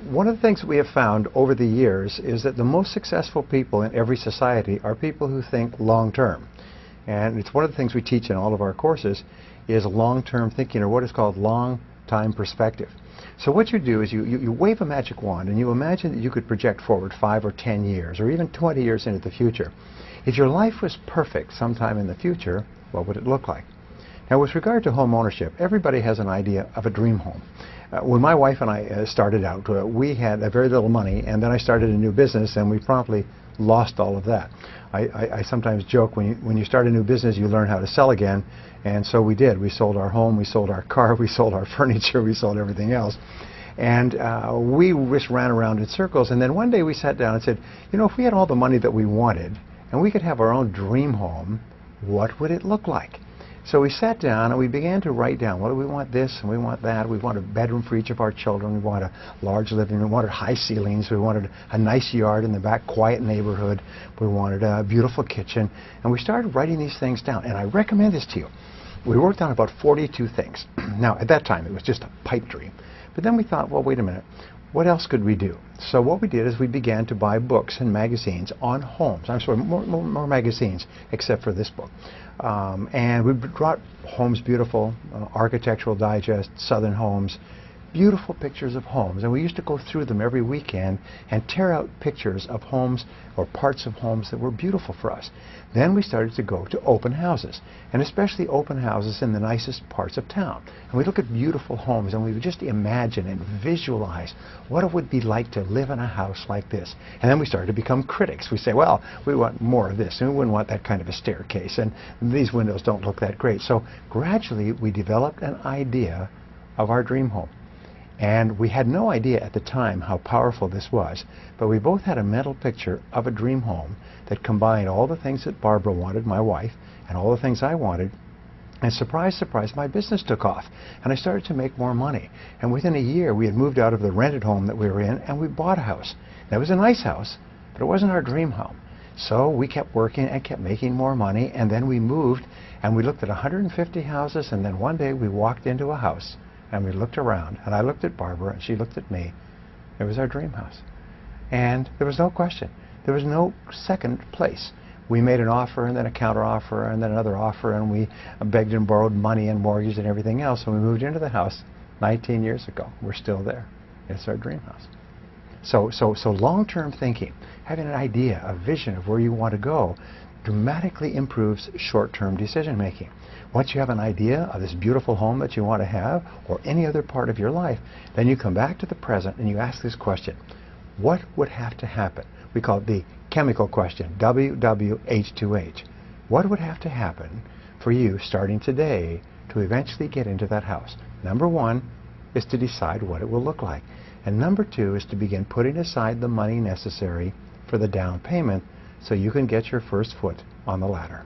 One of the things that we have found over the years is that the most successful people in every society are people who think long-term. And it's one of the things we teach in all of our courses is long-term thinking, or what is called long-time perspective. So what you do is you wave a magic wand and you imagine that you could project forward 5 or 10 years or even 20 years into the future. If your life was perfect sometime in the future, what would it look like? Now, with regard to home ownership, everybody has an idea of a dream home. When my wife and I started out, we had very little money, and then I started a new business, and we promptly lost all of that. I sometimes joke, when you start a new business, you learn how to sell again, and so we did. We sold our home, we sold our car, we sold our furniture, we sold everything else. And we just ran around in circles, and then one day we sat down and said, you know, if we had all the money that we wanted, and we could have our own dream home, what would it look like? So we sat down and we began to write down, what do we want this and we want that. We want a bedroom for each of our children. We want a large living room. We wanted high ceilings. We wanted a nice yard in the back, quiet neighborhood. We wanted a beautiful kitchen. And we started writing these things down. And I recommend this to you. We wrote down about 42 things. Now, at that time, it was just a pipe dream. But then we thought, well, wait a minute. What else could we do? So what we did is we began to buy books and magazines on homes. I'm sorry, more magazines, except for this book. And we brought Homes Beautiful, Architectural Digest, Southern Homes, beautiful pictures of homes. And we used to go through them every weekend and tear out pictures of homes or parts of homes that were beautiful for us. Then we started to go to open houses, and especially open houses in the nicest parts of town. And we look at beautiful homes and we would just imagine and visualize what it would be like to live in a house like this. And then we started to become critics. We say, well, we want more of this, and we wouldn't want that kind of a staircase, and these windows don't look that great. So gradually we developed an idea of our dream home. And we had no idea at the time how powerful this was, but we both had a mental picture of a dream home that combined all the things that Barbara wanted, my wife, and all the things I wanted. And surprise, surprise, my business took off, and I started to make more money. And within a year, we had moved out of the rented home that we were in, and we bought a house. That was a nice house, but it wasn't our dream home. So we kept working and kept making more money, and then we moved, and we looked at 150 houses, and then one day we walked into a house. And we looked around, and I looked at Barbara, and she looked at me. It was our dream house. And there was no question. There was no second place. We made an offer, and then a counter offer, and then another offer, and we begged and borrowed money and mortgage and everything else, and we moved into the house 19 years ago. We're still there. It's our dream house. So long-term thinking, having an idea, a vision of where you want to go, dramatically improves short-term decision-making. Once you have an idea of this beautiful home that you want to have, or any other part of your life, then you come back to the present and you ask this question: what would have to happen? We call it the chemical question, WWH2H. What would have to happen for you starting today to eventually get into that house? Number one is to decide what it will look like. And number two is to begin putting aside the money necessary for the down payment so you can get your first foot on the ladder.